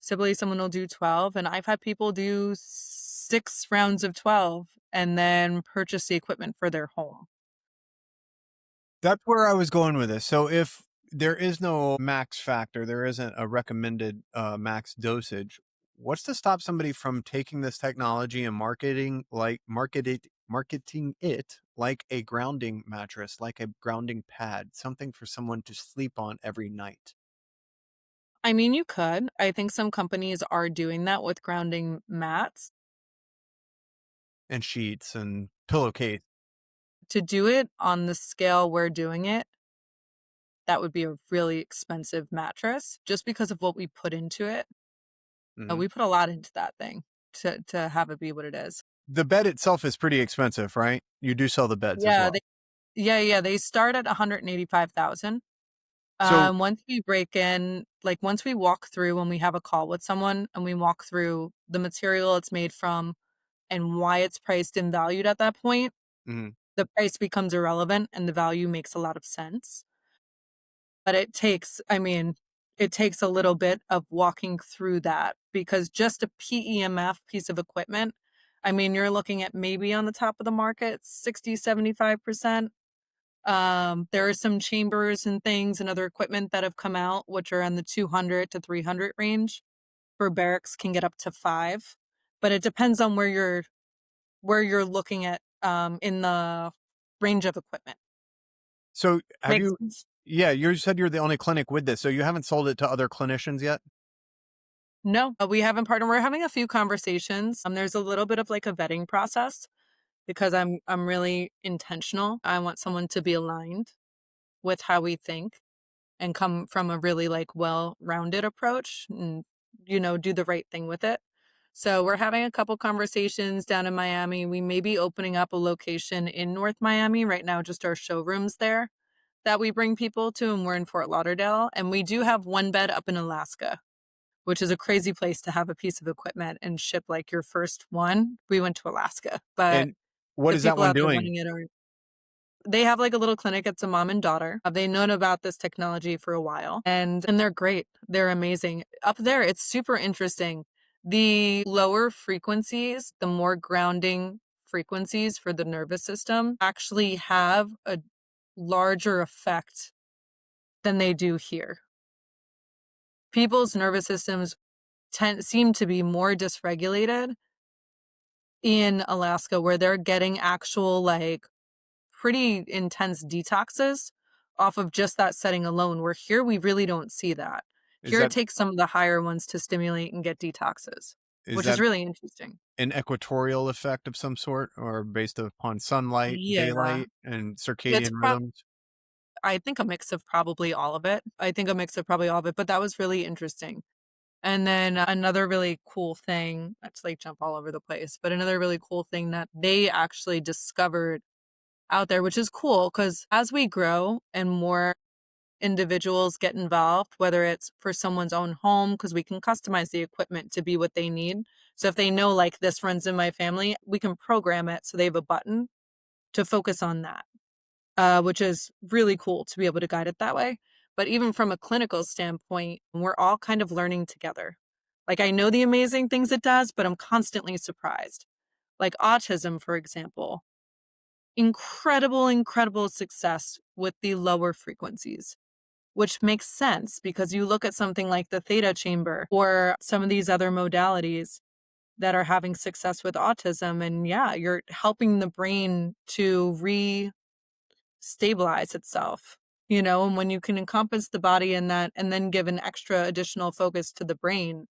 Typically, someone will do 12, and I've had people do 6 rounds of 12 and then purchase the equipment for their home. That's where I was going with this. So if there is no max factor, there isn't a recommended max dosage. What's to stop somebody from taking this technology and marketing it like a grounding mattress, like a grounding pad, something for someone to sleep on every night? I mean, you could. I think some companies are doing that with grounding mats. And sheets and pillowcase. To do it on the scale we're doing it, that would be a really expensive mattress just because of what we put into it. Mhm. We put a lot into that thing to have it be what it is. The bed itself is pretty expensive, right? You do sell the beds as Yeah, well. they start at 185,000. So Once we break in, like, once we walk through when we have a call with someone and we walk through the material it's made from and why it's priced and valued at that point, mhm. the price becomes irrelevant and the value makes a lot of sense. But it takes a little bit of walking through that because just a PEMF piece of equipment, I mean, you're looking at maybe on the top of the market, 60, 75%. There are some chambers and things and other equipment that have come out, which are in the 200 to 300 range. For barracks can get up to 5, but it depends on where you're looking at, in the range of equipment. So have Makes you sense? yeah, you said you're the only clinic with this, so you haven't sold it to other clinicians yet? No, we haven't partnered. We're having a few conversations. There's a little bit of like a vetting process because I'm really intentional. I want someone to be aligned with how we think and come from a really like well-rounded approach and do the right thing with it. So we're having a couple conversations down in Miami. We may be opening up a location in North Miami right now, just our showrooms there that we bring people to, and we're in Fort Lauderdale. And we do have one bed up in Alaska, which is a crazy place to have a piece of equipment and ship like your first one. We went to Alaska, but And what the is that people one out there doing? running it are they have like a little clinic. It's a mom and daughter. They've known about this technology for a while and they're great. They're amazing. Up there, it's super interesting. The lower frequencies, the more grounding frequencies for the nervous system actually have a larger effect than they do here. People's nervous systems seem to be more dysregulated in Alaska where they're getting actual like pretty intense detoxes off of just that setting alone, where here we really don't see that. Is Here it that takes some of the higher ones to stimulate and get detoxes, is which is that really interesting. an equatorial effect of some sort or based upon sunlight, Yeah. daylight, and It's circadian rhythms? I think a mix of probably all of it. I think a mix of probably all of it, but that was really interesting. And then another really cool thing, not to like jump all over the place, but another really cool thing that they actually discovered out there, which is cool because as we grow and more individuals get involved, whether it's for someone's own home, because we can customize the equipment to be what they need. So if they know like this runs in my family, we can program it so they have a button to focus on that, which is really cool to be able to guide it that way. But even from a clinical standpoint, we're all kind of learning together. Like I know the amazing things it does, but I'm constantly surprised. Like autism, for example, incredible success with the lower frequencies, which makes sense because you look at something like the theta chamber or some of these other modalities that are having success with autism. And yeah, you're helping the brain to re-stabilize itself, and when you can encompass the body in that and then give an extra additional focus to the brain,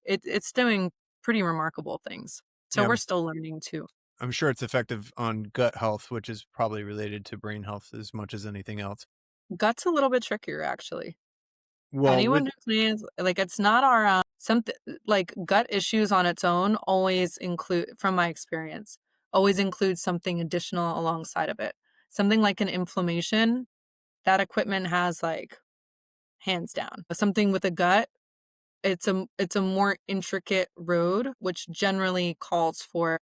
it's doing pretty remarkable things. So Yeah, we're still learning too. I'm sure it's effective on gut health, which is probably related to brain health as much as anything else. Gut's a little bit trickier, actually. Well, Anyone with who plans like, it's not our, something like, gut issues on its own always include from my experience, always include something additional alongside of it. Something like an inflammation, that equipment has, like, hands down. Something with a gut, it's a more intricate road, which generally calls for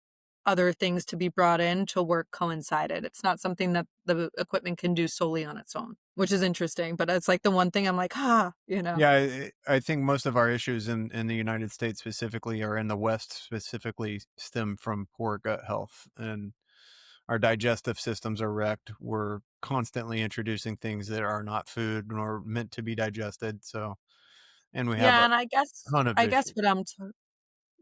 other things to be brought in to work coincided. It's not something that the equipment can do solely on its own, which is interesting, but it's like the one thing I'm like, Yeah, I think most of our issues in the United States specifically, or in the West specifically, stem from poor gut health, and our digestive systems are wrecked. We're constantly introducing things that are not food nor meant to be digested. So, and we have Yeah, a and I guess ton of I guess issues. what I'm t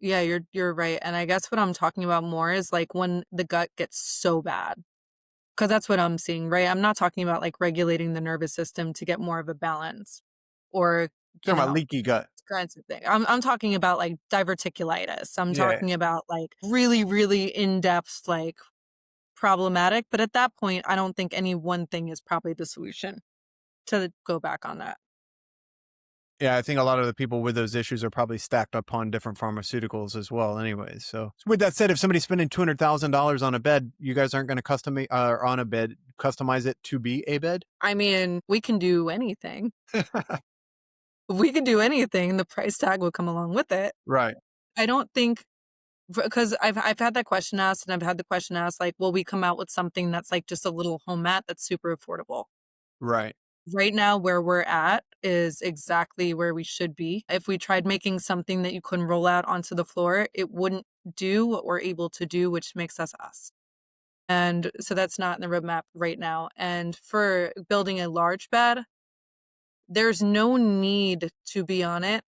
yeah, you're right, and I guess what I'm talking about more is, like, when the gut gets so bad, because that's what I'm seeing, right? I'm not talking about, like, regulating the nervous system to get more of a balance or, you Talking about know, leaky gut. kinds of thing. I'm talking about, like, diverticulitis. I'm Yeah, talking about, like, really, really in-depth, like, problematic, but at that point, I don't think any one thing is probably the solution to go back on that. yeah. I think a lot of the people with those issues are probably stacked upon different pharmaceuticals as well. Anyways, so with that said, if somebody's spending $200,000 on a bed, you guys aren't going to on a bed, customize it to be a bed. I mean, we can do anything. If we could do anything, the price tag would come along with it. Right, I don't think because I've had that question asked, and I've had the question asked, like, will we come out with something that's like just a little home mat that's super affordable? right. Right now, where we're at is exactly where we should be. If we tried making something that you couldn't roll out onto the floor, it wouldn't do what we're able to do, which makes us us. And so that's not in the roadmap right now. And for building a large bed, there's no need to be on it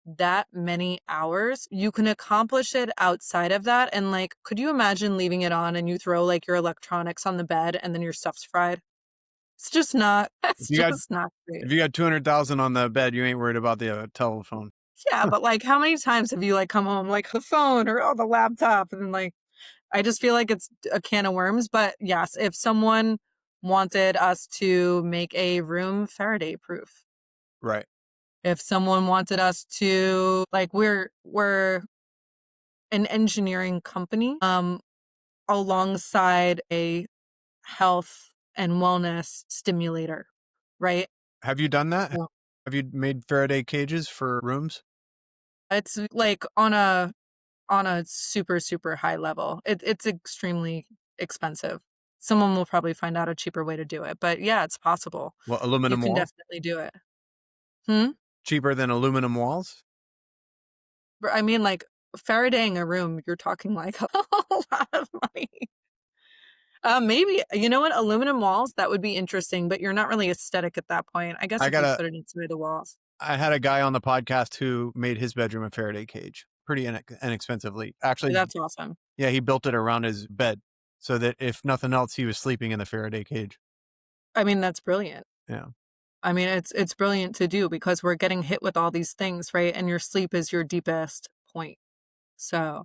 that many hours. You can accomplish it outside of that. And like, could you imagine leaving it on and you throw like your electronics on the bed and then your stuff's fried? It's just not, If that's you got just not great. if you got 200,000 on the bed, you ain't worried about the telephone. Yeah, but like, how many times have you like come home like the phone or oh the laptop, and then like, I just feel like it's a can of worms. But yes, if someone wanted us to make a room Faraday proof, Right. if someone wanted us to like, we're an engineering company, alongside a health and wellness stimulator, right? Have you done that? So Have you made Faraday cages for rooms? it's like on a super, super high level. It's extremely expensive. Someone will probably find out a cheaper way to do it, but yeah, it's possible. Well, You aluminum can walls? definitely do it. Hmm? Cheaper than aluminum walls? But I mean, like, Faradaying a room, you're talking like a lot of money. Maybe, you know what? Aluminum walls, that would be interesting, but you're not really aesthetic at that point. I guess I if you got put it inside the walls. I had a guy on the podcast who made his bedroom a Faraday cage pretty inexpensively. Actually, That's awesome. yeah, he built it around his bed so that if nothing else, he was sleeping in the Faraday cage. I mean, that's brilliant. Yeah. I mean, it's brilliant to do because we're getting hit with all these things, right? And your sleep is your deepest point. So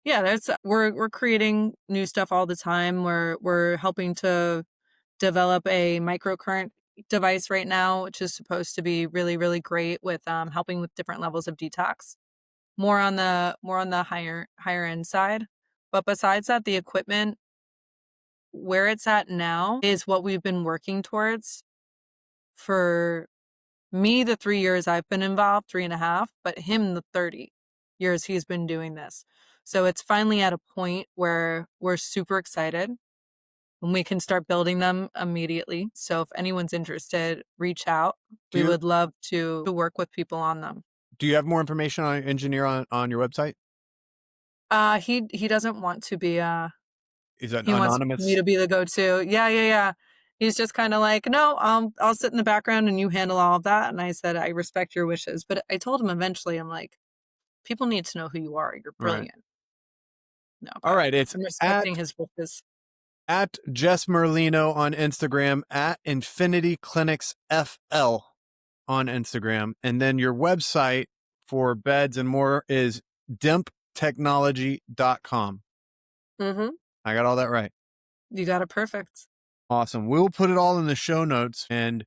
yeah, that's we're creating new stuff all the time. We're helping to develop a microcurrent device right now, which is supposed to be really, really great with helping with different levels of detox. More on the higher end side. But besides that, the equipment where it's at now is what we've been working towards for me, the 3 years I've been involved, 3.5, but him, the 30 years he's been doing this. So it's finally at a point where we're super excited and we can start building them immediately. So if anyone's interested, reach out. Do We you would love to work with people on them. do you have more information on engineer on your website? He doesn't want to be Is that he wants me anonymous? to be the go-to. Yeah, yeah, yeah. He's just kind of like, no, I'll sit in the background and you handle all of that. And I said, I respect your wishes. But I told him eventually, I'm like, people need to know who you are. You're Right. brilliant. No, All but right. It's I'm at respecting his wishes. at Jess Merlino on Instagram, at Infinity Clinics FL on Instagram. And then your website for beds and more is demptechnology.com. Mm-hmm. I got all that right. You got it perfect. Awesome. We'll put it all in the show notes and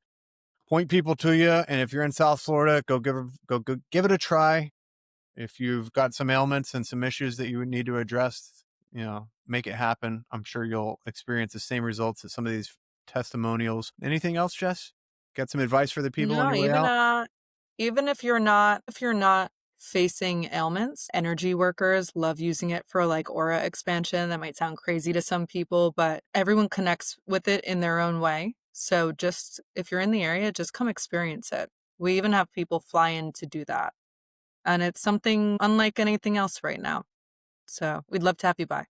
point people to you. And if you're in South Florida, go give it a try. If you've got some ailments and some issues that you would need to address, make it happen. I'm sure you'll experience the same results as some of these testimonials. Anything else, Jess? Got some advice for the people on No, your way out? even if you're not facing ailments, energy workers love using it for like aura expansion. That might sound crazy to some people, but everyone connects with it in their own way. So just if you're in the area, just come experience it. We even have people fly in to do that. And it's something unlike anything else right now. So we'd love to have you by.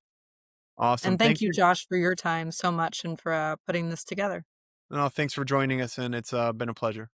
Awesome. And thank Thank you, you. Josh, for your time so much and for putting this together. Thanks for joining us, and it's been a pleasure.